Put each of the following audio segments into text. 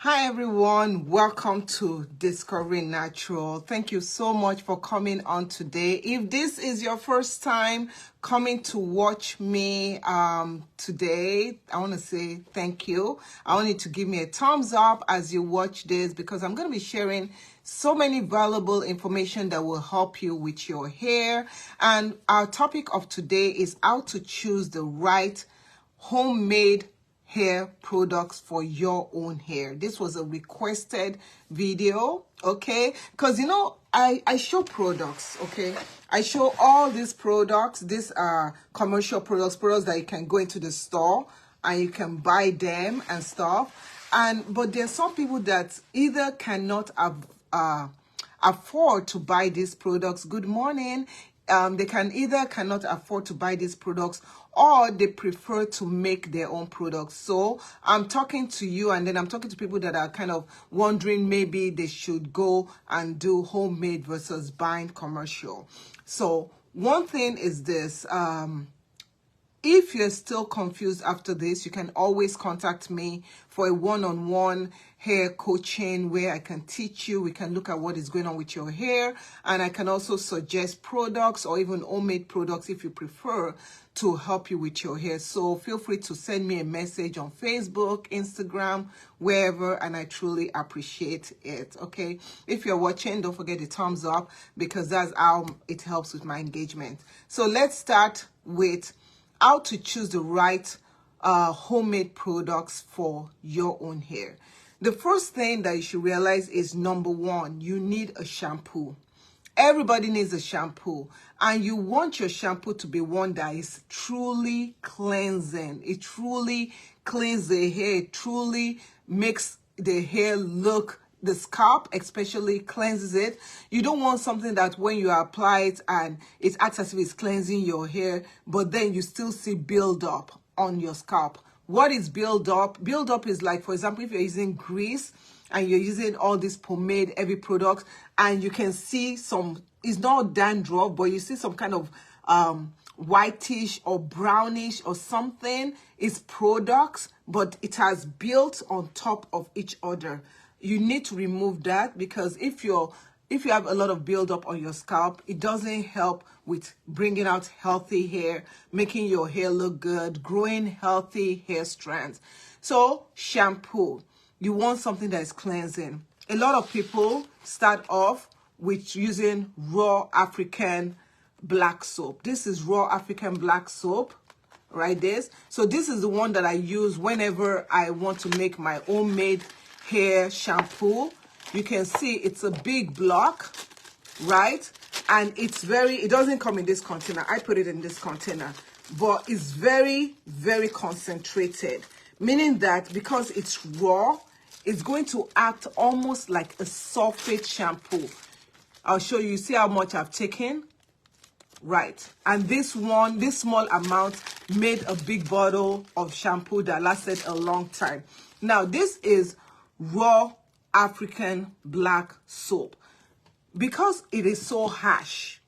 Hi everyone, welcome to Discovering Natural. Thank you so much for coming on today. If this is your first time coming to watch me today, I want to say thank you. I want you to give me a thumbs up as you watch this because I'm going to be sharing so many valuable information that will help you with your hair. And our topic of today is how to choose the right homemade hair products for your own hair. This was a requested video, okay? Because I show products, okay? I show all these products. These are commercial products that you can go into the store and you can buy them and stuff. But there are some people that either cannot afford to buy these products. Good morning. They cannot afford to buy these products, or they prefer to make their own products. So I'm talking to you, and then I'm talking to people that are kind of wondering maybe they should go and do homemade versus buying commercial. So one thing is this, if you're still confused after this, you can always contact me for a one-on-one hair coaching where I can teach you. We can look at what is going on with your hair, and I can also suggest products or even homemade products if you prefer to help you with your hair. So feel free to send me a message on Facebook, Instagram, wherever, and I truly appreciate it, okay? If you're watching, don't forget the thumbs up because that's how it helps with my engagement. So let's start with how to choose the right homemade products for your own hair. The first thing that you should realize is, number one, you need a shampoo. Everybody needs a shampoo, and you want your shampoo to be one that is truly cleansing. It truly cleans the hair. It truly makes the hair look, the scalp especially, cleanses it. You don't want something that when you apply it and it acts as if it's cleansing your hair, but then you still see build up on your scalp. What is build up? Build up is like, for example, if you're using grease and you're using all these pomade, heavy products, and you can see some, it's not dandruff, but you see some kind of whitish or brownish or something. It's products, but it has built on top of each other. You need to remove that, because if you have a lot of buildup on your scalp, it doesn't help with bringing out healthy hair, making your hair look good, growing healthy hair strands. So shampoo, you want something that is cleansing. A lot of people start off with using raw African black soap. This is raw African black soap, right? So this is the one that I use whenever I want to make my homemade hair shampoo. You can see it's a big block, right? And it doesn't come in this container. I put it in this container, but it's very, very concentrated, meaning that because it's raw, it's going to act almost like a sulfate shampoo. I'll show you. See how much I've taken? Right. And this small amount made a big bottle of shampoo that lasted a long time. Now, this is raw African black soap. Because it is so harsh,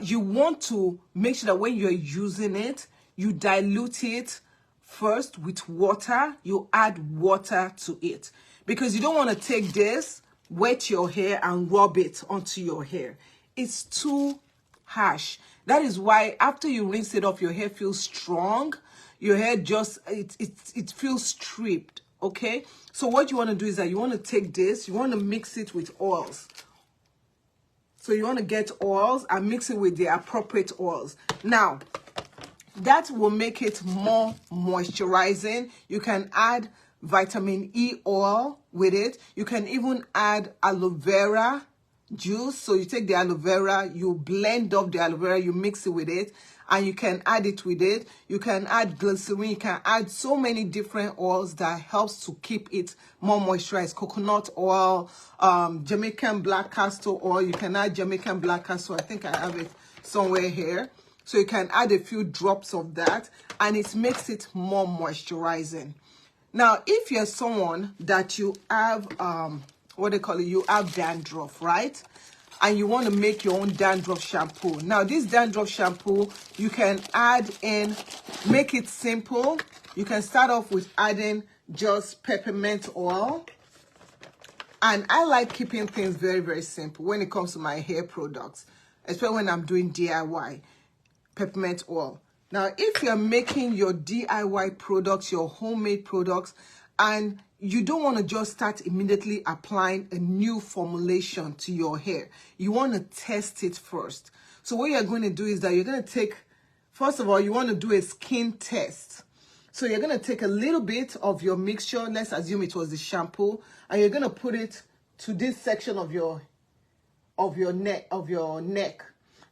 you want to make sure that when you're using it, you dilute it first with water. You add water to it, because you don't want to take this, wet your hair and rub it onto your hair. It's too harsh. That is why after you rinse it off, your hair feels strong. Your hair just, it feels stripped, okay? So what you want to do is that you want to take this, you want to mix it with oils. So you want to get oils and mix it with the appropriate oils. Now, that will make it more moisturizing. You can add vitamin E oil with it. You can even add aloe vera juice. So you take the aloe vera, you blend up the aloe vera, you mix it with it, and you can add it with it. You can add glycerin. You can add so many different oils that helps to keep it more moisturized. Coconut oil, Jamaican black castor oil. You can add Jamaican black castor. I think I have it somewhere here. So you can add a few drops of that, and it makes it more moisturizing. Now, if you're someone that you have, you have dandruff, right? And you want to make your own dandruff shampoo. Now, this dandruff shampoo, you can add in, make it simple. You can start off with adding just peppermint oil. And I like keeping things very, very simple when it comes to my hair products, especially when I'm doing DIY. Peppermint oil. Now, if you're making your DIY products, your homemade products, and you don't want to just start immediately applying a new formulation to your hair, you want to test it first. So what you're going to do is that you're going to take, first of all, you want to do a skin test. So you're going to take a little bit of your mixture, let's assume it was the shampoo, and you're going to put it to this section of your neck.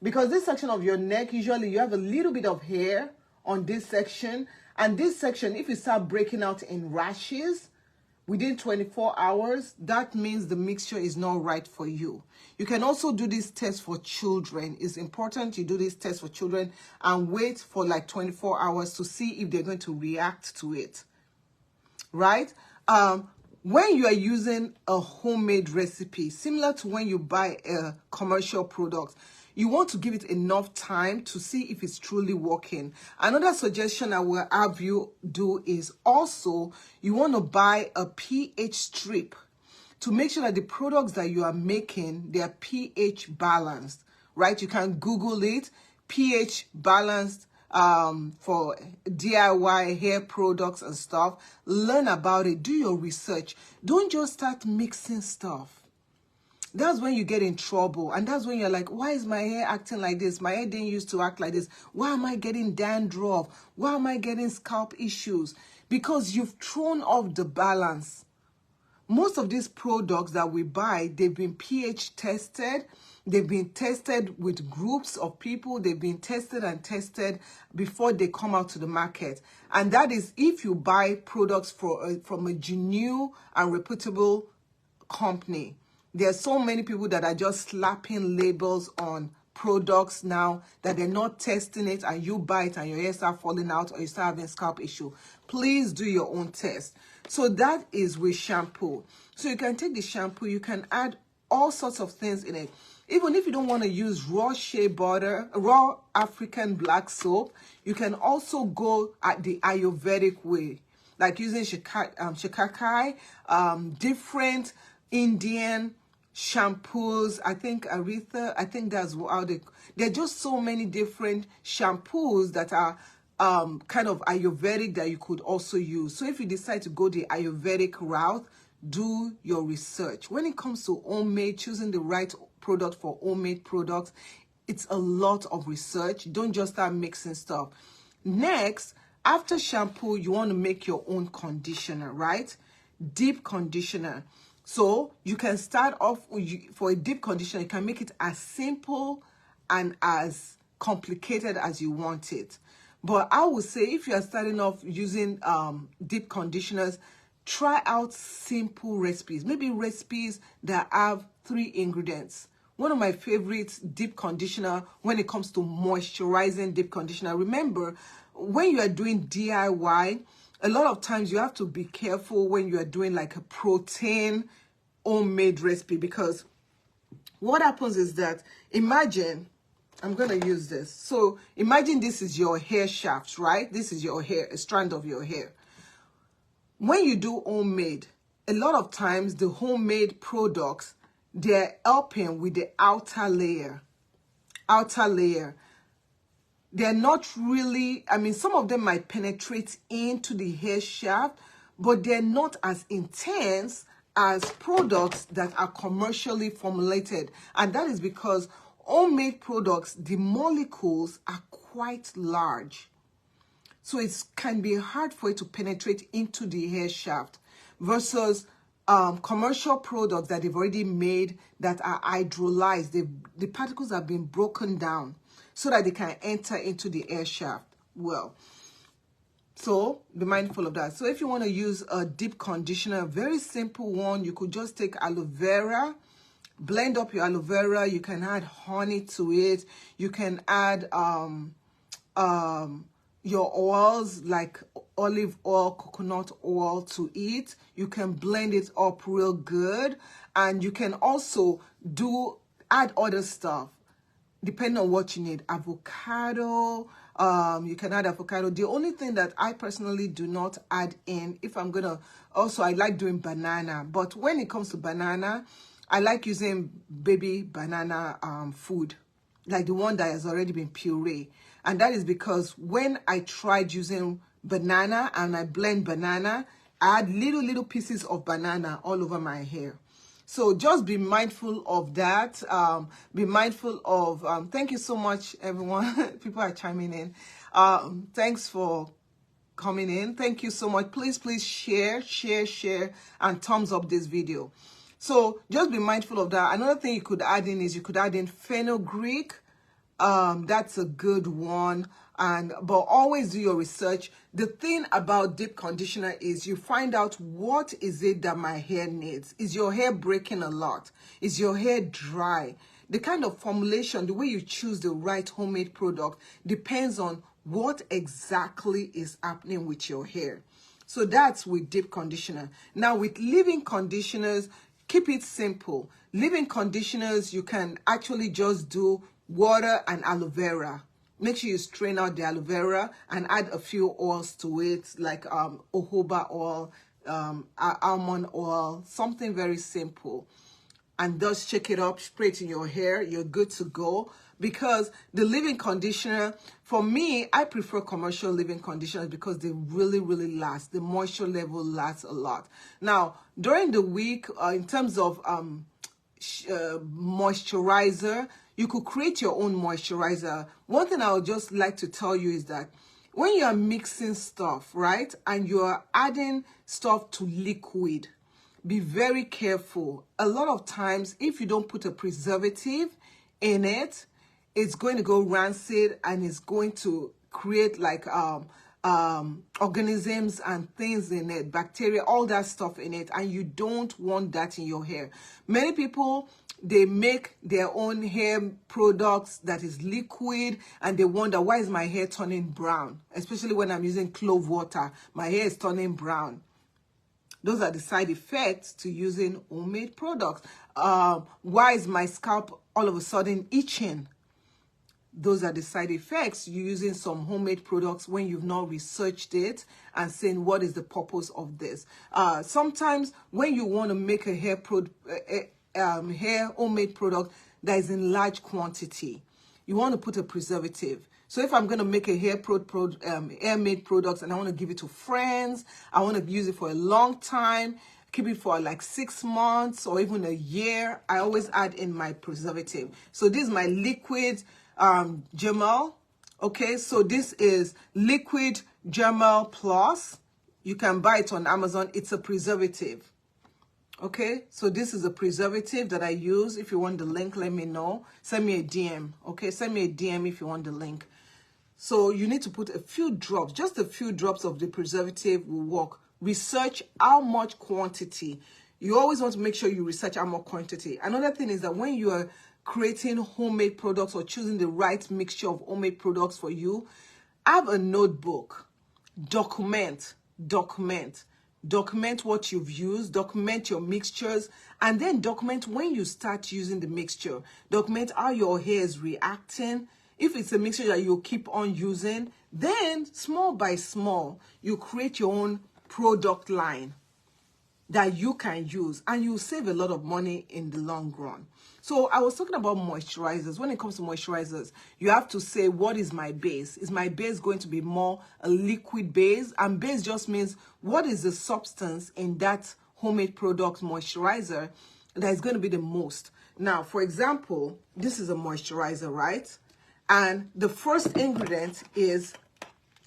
Because this section of your neck, usually you have a little bit of hair on this section. And this section, if you start breaking out in rashes within 24 hours, that means the mixture is not right for you. You can also do this test for children. It's important you do this test for children and wait for like 24 hours to see if they're going to react to it. Right? When you are using a homemade recipe, similar to when you buy a commercial product, you want to give it enough time to see if it's truly working. Another suggestion I will have you do is also you want to buy a pH strip to make sure that the products that you are making, they are pH balanced, right? You can Google it, pH balanced for DIY hair products and stuff. Learn about it, do your research. Don't just start mixing stuff. That's when you get in trouble. And that's when you're like, why is my hair acting like this? My hair didn't used to act like this. Why am I getting dandruff? Why am I getting scalp issues? Because you've thrown off the balance. Most of these products that we buy, they've been pH tested. They've been tested with groups of people. They've been tested and tested before they come out to the market. And that is if you buy products from a genuine and reputable company. There are so many people that are just slapping labels on products now that they're not testing it, and you buy it and your hair start falling out or you start having scalp issue. Please do your own test. So that is with shampoo. So you can take the shampoo, you can add all sorts of things in it. Even if you don't want to use raw shea butter, raw African black soap, you can also go at the Ayurvedic way, like using shikakai, different Indian shampoos. I think Aretha, I think that's how there are just so many different shampoos that are kind of Ayurvedic that you could also use. So if you decide to go the Ayurvedic route, do your research. When it comes to homemade, choosing the right product for homemade products, it's a lot of research. Don't just start mixing stuff. Next, after shampoo, you want to make your own conditioner, right? Deep conditioner. So you can start off for a deep conditioner. You can make it as simple and as complicated as you want it. But I would say if you are starting off using deep conditioners, try out simple recipes. Maybe recipes that have 3 ingredients. One of my favorite deep conditioner when it comes to moisturizing deep conditioner. Remember, when you are doing DIY, a lot of times you have to be careful when you are doing like a protein homemade recipe, because what happens is that, imagine, I'm going to use this. So imagine this is your hair shaft, right? This is your hair, a strand of your hair. When you do homemade, a lot of times the homemade products, they're helping with the outer layer. They're not really, I mean, some of them might penetrate into the hair shaft, but they're not as intense as products that are commercially formulated. And that is because homemade products, the molecules are quite large. So it can be hard for it to penetrate into the hair shaft versus commercial products that they've already made that are hydrolyzed. The particles have been broken down so that they can enter into the hair shaft well. So be mindful of that. So if you want to use a deep conditioner, very simple one, you could just take aloe vera, blend up your aloe vera. You can add honey to it. You can add your oils like olive oil, coconut oil to it. You can blend it up real good, and you can also add other stuff depending on what you need. Avocado, You can add avocado. The only thing that I personally do not add in, if I'm gonna, also I like doing banana, but when it comes to banana, I like using baby banana food, like the one that has already been puree. And that is because when I tried using banana and I blend banana, I had little pieces of banana all over my hair. So just be mindful of that. Be mindful of, thank you so much, everyone. People are chiming in. Thanks for coming in. Thank you so much. Please share, and thumbs up this video. So just be mindful of that. Another thing you could add in is you could add in fenugreek. That's a good one. But always do your research. The thing about deep conditioner is you find out what is it that my hair needs. Is your hair breaking a lot? Is your hair dry? The kind of formulation, the way you choose the right homemade product depends on what exactly is happening with your hair. So that's with deep conditioner. Now with leave-in conditioners, keep it simple. Leave-in conditioners, you can actually just do water and aloe vera. Make sure you strain out the aloe vera and add a few oils to it, like jojoba oil, almond oil, something very simple. And just shake it up, spray it in your hair, you're good to go. Because the leave-in conditioner, for me, I prefer commercial leave-in conditioners because they really last. The moisture level lasts a lot. Now, during the week, in terms of moisturizer, you could create your own moisturizer. One thing I would just like to tell you is that when you are mixing stuff, right, and you are adding stuff to liquid, be very careful. A lot of times, if you don't put a preservative in it, it's going to go rancid and it's going to create like organisms and things in it, bacteria, all that stuff in it, and you don't want that in your hair. Many people, they make their own hair products that is liquid and they wonder, why is my hair turning brown? Especially when I'm using clove water, my hair is turning brown. Those are the side effects to using homemade products. Why is my scalp all of a sudden itching? Those are the side effects using some homemade products when you've not researched it and saying what is the purpose of this. Sometimes when you want to make a hair homemade product that is in large quantity, you want to put a preservative. So if I'm going to make a hair-made products and I want to give it to friends, I want to use it for a long time, keep it for like 6 months or even a year, I always add in my preservative. So this is my liquid Germel. Okay, so this is liquid Germel Plus. You can buy it on Amazon. It's a preservative. Okay, so this is a preservative that I use. If you want the link, let me know. Send me a DM. Okay, send me a DM if you want the link. So you need to put a few drops, just a few drops of the preservative will work. Research how much quantity. You always want to make sure you research how much quantity. Another thing is that when you are creating homemade products or choosing the right mixture of homemade products for you, have a notebook. Document what you've used, document your mixtures, and then document when you start using the mixture. Document how your hair is reacting. If it's a mixture that you'll keep on using, then small by small, you create your own product line that you can use, and you save a lot of money in the long run. So I was talking about moisturizers. When it comes to moisturizers, you have to say, what is my base? Is my base going to be more a liquid base? And base just means what is the substance in that homemade product moisturizer that is going to be the most. Now, for example, this is a moisturizer, right? And the first ingredient is,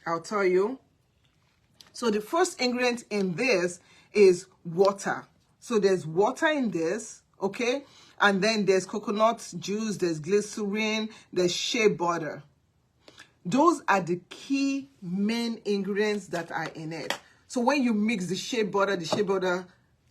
I'll tell you. So the first ingredient in this is water. So there's water in this, okay? And then there's coconut juice, there's glycerin, there's shea butter. Those are the key main ingredients that are in it. So when you mix the shea butter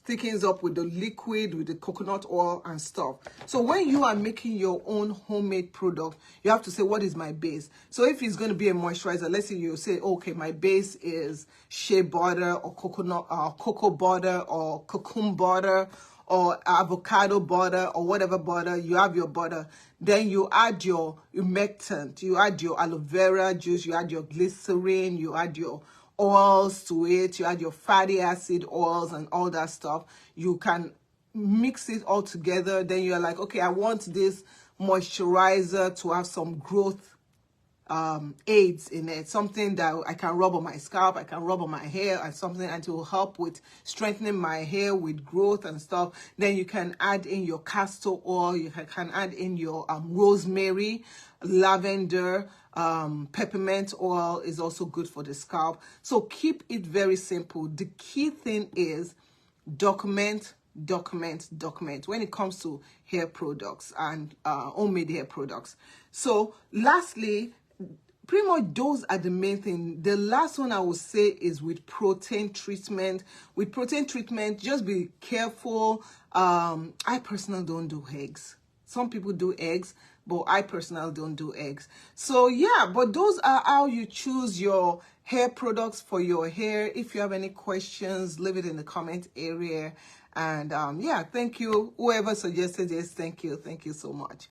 thickens up with the liquid, with the coconut oil and stuff. So when you are making your own homemade product, you have to say, what is my base? So if it's going to be a moisturizer, let's say you say, okay, my base is shea butter or coconut, cocoa butter or cocoon butter or avocado butter or whatever butter, you have your butter. Then you add your humectant, you add your aloe vera juice, you add your glycerin, you add your oils to it, you add your fatty acid oils and all that stuff. You can mix it all together. Then you're like, okay, I want this moisturizer to have some growth aids in it, something that I can rub on my scalp, I can rub on my hair, and something, and it will help with strengthening my hair with growth and stuff. Then you can add in your castor oil, you can add in your rosemary, lavender, peppermint oil is also good for the scalp. So keep it very simple. The key thing is document when it comes to hair products and homemade hair products. So lastly, pretty much those are the main thing. The last one I would say is with protein treatment. With protein treatment, just be careful. I personally don't do eggs. Some people do eggs, but I personally don't do eggs. So yeah, but those are how you choose your hair products for your hair. If you have any questions, leave it in the comment area. And yeah, thank you. Whoever suggested this, thank you so much.